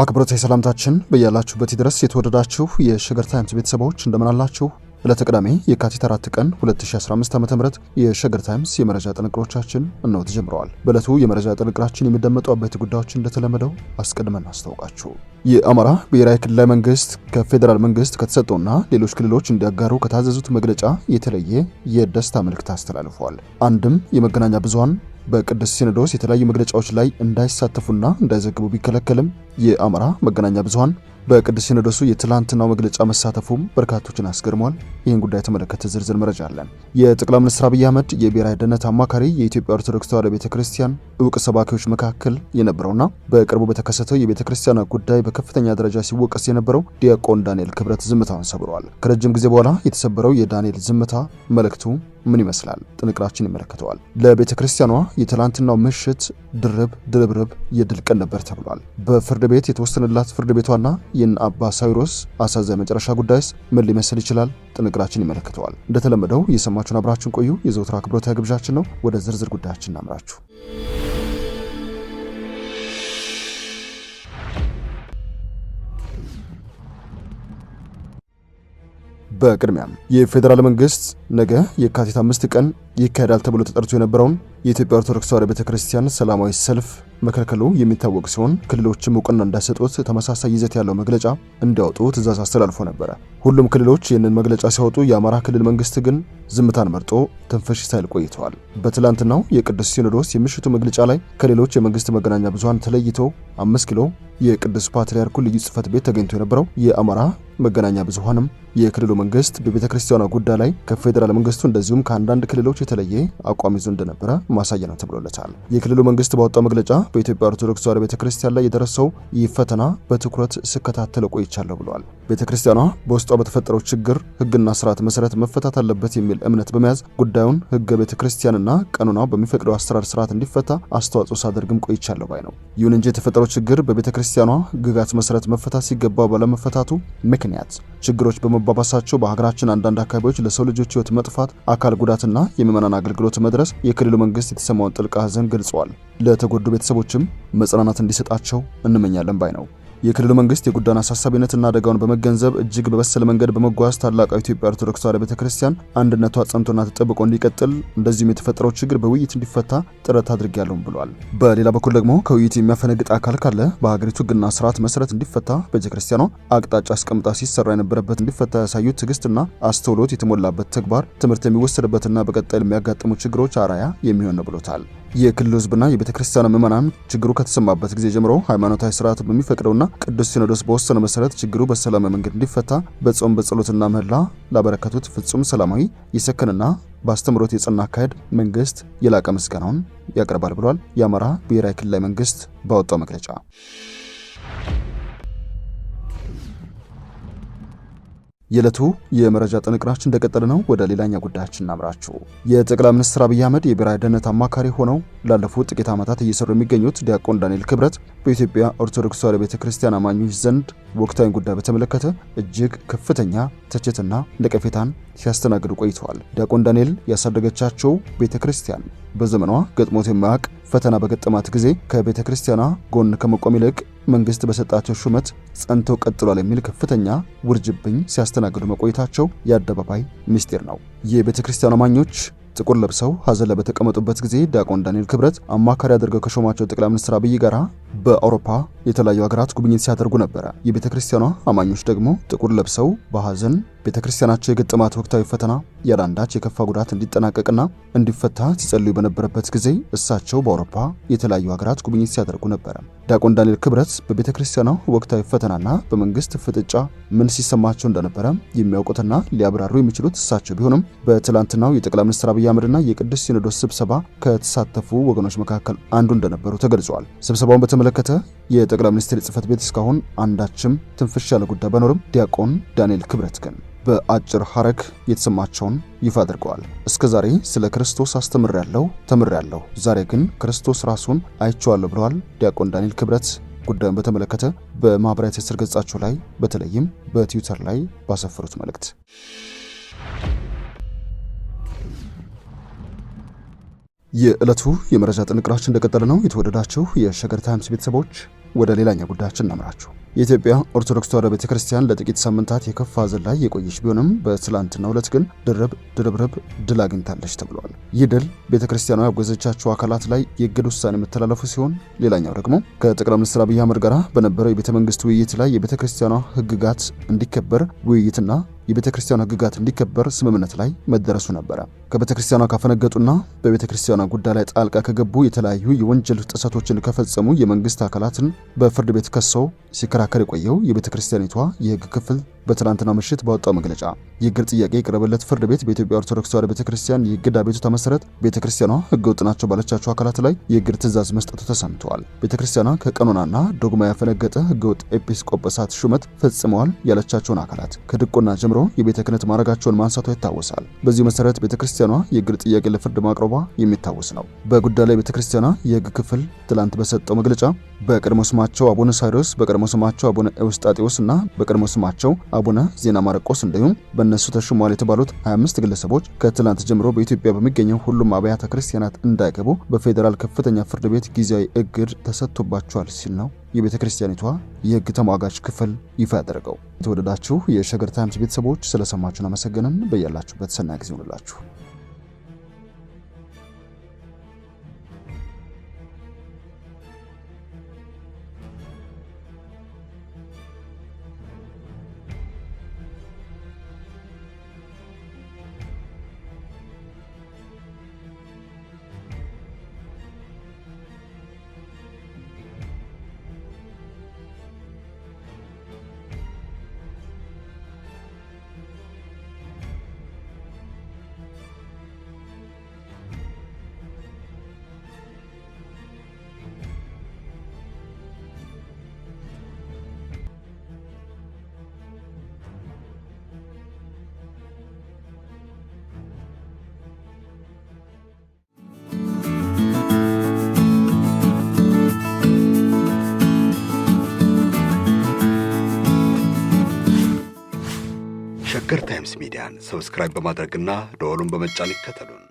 አክብሮታዊ ሰላምታችን በያላችሁበት ድረስ የተወደዳችሁ የሸገር ታይምስ ቤተሰቦች እንደምን አላችሁ? ዕለተ ቅዳሜ የካቲት 4 ቀን 2015 ዓ.ም የሸገር ታይምስ የመረጃ ጥንቅሮቻችን እነሆ ተጀምረዋል። በዕለቱ የመረጃ ጥንቅራችን የሚደመጡ አበይት ጉዳዮችን እንደተለመደው አስቀድመን አስታውቃችሁ የአማራ ብሔራዊ ክልላዊ መንግስት ከፌዴራል መንግስት ከተሰጠውና ሌሎች ክልሎች እንዲያጋሩ ከታዘዙት መግለጫ የተለየ የደስታ መልእክት አስተላልፈዋል። አንድም የመገናኛ ብዙሃን በቅዱስ ሲኖዶስ የተለያዩ መግለጫዎች ላይ እንዳይሳተፉና እንዳይዘግቡ ቢከለከልም የአማራ መገናኛ ብዙሃን በቅዱስ ሲኖዶሱ የትላንትናው መግለጫ መሳተፉም በርካቶችን አስገርሟል። ይህን ጉዳይ የተመለከተ ዝርዝር መረጃ አለን። የጠቅላይ ሚኒስትር አብይ አህመድ የብሔራዊ ደህንነት አማካሪ የኢትዮጵያ ኦርቶዶክስ ተዋሕዶ ቤተክርስቲያን ዕውቅ ሰባኪዎች መካከል የነበረውና በቅርቡ በተከሰተው የቤተክርስቲያኗ ጉዳይ በከፍተኛ ደረጃ ሲወቀስ የነበረው ዲያቆን ዳንኤል ክብረት ዝምታውን ሰብሯል። ከረጅም ጊዜ በኋላ የተሰበረው የዳንኤል ዝምታ መልእክቱ ምን ይመስላል? ጥንቅራችን ይመለከተዋል። ለቤተክርስቲያኗ የትላንትናው ምሽት ድርብርብ የድል ቀን ነበር ተብሏል። በፍርድ ቤት የተወሰነላት ፍርድ ቤቷና የአባ ሳዊሮስ አሳዛኝ መጨረሻ ጉዳይስ ምን ሊመስል ይችላል? ጥንቅራችን ይመለከተዋል። እንደተለመደው እየሰማችሁን አብራችሁን ቆዩ የዘወትር አክብሮታዊ ግብዣችን ነው። ወደ ዝርዝር ጉዳያችን እናምራችሁ። በቅድሚያም የፌዴራል መንግስት ነገ የካቲት 5 ቀን ይካሄዳል ተብሎ ተጠርቶ የነበረውን የኢትዮጵያ ኦርቶዶክስ ተዋሕዶ ቤተክርስቲያን ሰላማዊ ሰልፍ መከልከሉ የሚታወቅ ሲሆን ክልሎችም እውቅና እንዳይሰጡት ተመሳሳይ ይዘት ያለው መግለጫ እንዲያወጡ ትዕዛዝ አስተላልፎ ነበር። ሁሉም ክልሎች ይህንን መግለጫ ሲያወጡ የአማራ ክልል መንግስት ግን ዝምታን መርጦ ትንፍሽ ሳይል ቆይተዋል። በትላንትናው የቅዱስ ሲኖዶስ የምሽቱ መግለጫ ላይ ከሌሎች የመንግስት መገናኛ ብዙሃን ተለይቶ 5 ኪሎ የቅዱስ ፓትርያርኩ ልዩ ጽሕፈት ቤት ተገኝቶ የነበረው የአማራ መገናኛ ብዙሃንም የክልሉ መንግስት በቤተክርስቲያኗ ጉዳይ ላይ ከፌዴራል መንግስቱ እንደዚሁም ከአንዳንድ ክልሎች የተለየ አቋም ይዞ እንደነበረ ማሳያ ነው ተብሎለታል። የክልሉ መንግስት ባወጣው መግለጫ በኢትዮጵያ ኦርቶዶክስ ተዋሕዶ ቤተክርስቲያን ላይ የደረሰው ይህ ፈተና በትኩረት ስከታተል ቆይቻለሁ ብሏል። ቤተክርስቲያኗ በውስጧ በተፈጠረው ችግር ሕግና ስርዓት መሰረት መፈታት አለበት የሚል እምነት በመያዝ ጉዳዩን ሕገ ቤተክርስቲያንና ቀኖናው በሚፈቅደው አሰራር ስርዓት እንዲፈታ አስተዋጽኦ ሳደርግም ቆይቻለሁ ባይ ነው። ይሁን እንጂ የተፈጠረው ችግር በቤተክርስቲያኗ ሕግጋት መሰረት መፈታት ሲገባው ባለመፈታቱ ምክንያት ችግሮች በመባባሳቸው በሀገራችን አንዳንድ አካባቢዎች ለሰው ልጆች ሕይወት መጥፋት፣ አካል ጉዳትና የምዕመናን አገልግሎት መድረስ የክልሉ መንግስት የተሰማውን ጥልቅ ሐዘን ገልጸዋል። ለተጎዱ ቤተሰቦችም መጽናናት እንዲሰጣቸው እንመኛለን ባይ ነው። የክልሉ መንግስት የጉዳዩን አሳሳቢነትና አደጋውን በመገንዘብ እጅግ በበሰለ መንገድ በመጓዝ ታላቋ ኢትዮጵያ ኦርቶዶክስ ተዋሕዶ ቤተክርስቲያን አንድነቷ ጸንቶና ተጠብቆ እንዲቀጥል እንደዚሁም የተፈጠረው ችግር በውይይት እንዲፈታ ጥረት አድርጌያለሁም ብሏል። በሌላ በኩል ደግሞ ከውይይት የሚያፈነግጥ አካል ካለ በሀገሪቱ ሕግና ስርዓት መሰረት እንዲፈታ ቤተክርስቲያኗ አቅጣጫ አስቀምጣ ሲሰራ የነበረበት እንዲፈታ ያሳዩት ትዕግስትና አስተውሎት የተሞላበት ተግባር ትምህርት የሚወሰድበትና በቀጣይ የሚያጋጥሙ ችግሮች አርአያ የሚሆን ነው ብሎታል። የክልሉ ህዝብና የቤተክርስቲያኑ ምዕመናን ችግሩ ከተሰማበት ጊዜ ጀምሮ ሃይማኖታዊ ስርዓት በሚፈቅደውና ቅዱስ ሲኖዶስ በወሰነው መሰረት ችግሩ በሰላማዊ መንገድ እንዲፈታ በጾም በጸሎትና ምህላ ላበረከቱት ፍጹም ሰላማዊ የሰከነና በአስተምሮት የጸና አካሄድ መንግስት የላቀ ምስጋናውን ያቀርባል ብሏል። የአማራ ብሔራዊ ክልላዊ መንግስት ባወጣው መግለጫ የዕለቱ የመረጃ ጥንቅራችን እንደቀጠለ ነው። ወደ ሌላኛ ጉዳያችን እናምራችሁ። የጠቅላይ ሚኒስትር አብይ አህመድ የብሔራዊ ደህንነት አማካሪ ሆነው ላለፉት ጥቂት ዓመታት እየሰሩ የሚገኙት ዲያቆን ዳንኤል ክብረት በኢትዮጵያ ኦርቶዶክስ ተዋሕዶ ቤተክርስቲያን አማኞች ዘንድ ወቅታዊ ጉዳይ በተመለከተ እጅግ ከፍተኛ ትችትና ነቀፌታን ሲያስተናግዱ ቆይተዋል። ዲያቆን ዳንኤል ያሳደገቻቸው ቤተክርስቲያን በዘመኗ ገጥሞት የማያውቅ ፈተና በገጠማት ጊዜ ከቤተክርስቲያኗ ጎን ከመቆም ይልቅ መንግስት በሰጣቸው ሹመት ጸንተው ቀጥሏል የሚል ከፍተኛ ውርጅብኝ ሲያስተናግዱ መቆየታቸው የአደባባይ ምስጢር ነው። የቤተክርስቲያኗ አማኞች ጥቁር ለብሰው ሐዘን ላይ በተቀመጡበት ጊዜ ዲያቆን ዳንኤል ክብረት አማካሪ አድርገው ከሾማቸው ጠቅላይ ሚኒስትር አብይ ጋራ በአውሮፓ የተለያዩ ሀገራት ጉብኝት ሲያደርጉ ነበረ። የቤተክርስቲያኗ አማኞች ደግሞ ጥቁር ለብሰው በሐዘን ቤተክርስቲያናቸው የገጠማት ወቅታዊ ፈተና ያለ አንዳች የከፋ ጉዳት እንዲጠናቀቅና እንዲፈታ ሲጸልዩ በነበረበት ጊዜ እሳቸው በአውሮፓ የተለያዩ ሀገራት ጉብኝት ሲያደርጉ ነበረ። ዲያቆን ዳንኤል ክብረት በቤተክርስቲያኗ ወቅታዊ ፈተናና በመንግስት ፍጥጫ ምን ሲሰማቸው እንደነበረ የሚያውቁትና ሊያብራሩ የሚችሉት እሳቸው ቢሆንም በትላንትናው የጠቅላይ ሚኒስትር አብይ አህመድና የቅዱስ ሲኖዶስ ስብሰባ ከተሳተፉ ወገኖች መካከል አንዱ እንደነበሩ ተገልጿል። ስብሰባውን በተመለከተ የጠቅላይ ሚኒስትር ጽሕፈት ቤት እስካሁን አንዳችም ትንፍሽ ያለ ጉዳይ ባይኖርም ዲያቆን ዳንኤል ክብረት ግን በአጭር ሐረግ የተሰማቸውን ይፋ አድርገዋል። እስከዛሬ ስለ ክርስቶስ አስተምሬያለሁ፣ ተምሬያለሁ፣ ዛሬ ግን ክርስቶስ ራሱን አይቼዋለሁ ብለዋል ዲያቆን ዳንኤል ክብረት። ጉዳዩን በተመለከተ በማህበራዊ ትስስር ገጻቸው ላይ በተለይም በትዊተር ላይ ባሰፈሩት መልእክት የዕለቱ የመረጃ ጥንቅራችን እንደቀጠለ ነው። የተወደዳችሁ የሸገር ታይምስ ቤተሰቦች ወደ ሌላኛ ጉዳያችን እናምራችሁ። የኢትዮጵያ ኦርቶዶክስ ተዋሕዶ ቤተክርስቲያን ለጥቂት ሳምንታት የከፋ ሐዘን ላይ የቆየች ቢሆንም በትላንትናው ዕለት ግን ድርብ ድል አግኝታለች ተብሏል። ይህ ድል ቤተክርስቲያኗ ያወገዘቻቸው አካላት ላይ የእግድ ውሳኔ መተላለፉ ሲሆን፣ ሌላኛው ደግሞ ከጠቅላይ ሚኒስትር አብይ አህመድ ጋር በነበረው የቤተ መንግስት ውይይት ላይ የቤተክርስቲያኗ ሕግጋት እንዲከበር ውይይትና የቤተክርስቲያኗ ሕግጋት እንዲከበር ስምምነት ላይ መደረሱ ነበረ። ከቤተክርስቲያኗ ካፈነገጡና በቤተክርስቲያኗ ጉዳይ ላይ ጣልቃ ከገቡ የተለያዩ የወንጀል ጥሰቶችን ከፈጸሙ የመንግስት አካላትን በፍርድ ቤት ከሰው ሲከራከር የቆየው የቤተክርስቲያኒቷ የሕግ ክፍል በትናንትናው ምሽት ባወጣው መግለጫ የእግድ ጥያቄ የቀረበለት ፍርድ ቤት በኢትዮጵያ ኦርቶዶክስ ተዋሕዶ ቤተክርስቲያን የእግድ አቤቱታ መሰረት ቤተክርስቲያኗ ሕገወጥ ናቸው ባለቻቸው አካላት ላይ የእግድ ትዕዛዝ መስጠቱ ተሰምተዋል። ቤተክርስቲያኗ ከቀኖናና ዶግማ ያፈነገጠ ሕገወጥ ኤጲስቆጶሳት ሹመት ፈጽመዋል ያለቻቸውን አካላት ከድቆና ጀምሮ የቤተ ክህነት ማዕረጋቸውን ማንሳቷ ይታወሳል። በዚህ መሰረት ቤተክርስቲያኗ የእግድ ጥያቄ ለፍርድ ማቅረቧ የሚታወስ ነው። በጉዳዩ ላይ ቤተክርስቲያኗ የሕግ ክፍል ትላንት በሰጠው መግለጫ በቀድሞ ስማቸው አቡነ ሳይሮስ፣ በቀድሞ ስማቸው አቡነ ኤውስጣቴዎስ እና በቀድሞ ስማቸው አቡነ ዜና ማርቆስ እንዲሁም በእነሱ ተሹመዋል የተባሉት 25 ግለሰቦች ከትላንት ጀምሮ በኢትዮጵያ በሚገኘው ሁሉም አብያተ ክርስቲያናት እንዳይገቡ በፌዴራል ከፍተኛ ፍርድ ቤት ጊዜያዊ እግድ ተሰጥቶባቸዋል ሲል ነው የቤተ ክርስቲያኒቷ የሕግ ተሟጋች ክፍል ይፋ ያደረገው። የተወደዳችሁ የሸገር ታይምስ ቤተሰቦች ስለሰማችሁን አመሰግነን። በያላችሁበት ሰናይ ጊዜ ይሁንላችሁ። ሸገር ታይምስ ሚዲያን ሰብስክራይብ በማድረግና ደወሉን በመጫን ይከተሉን።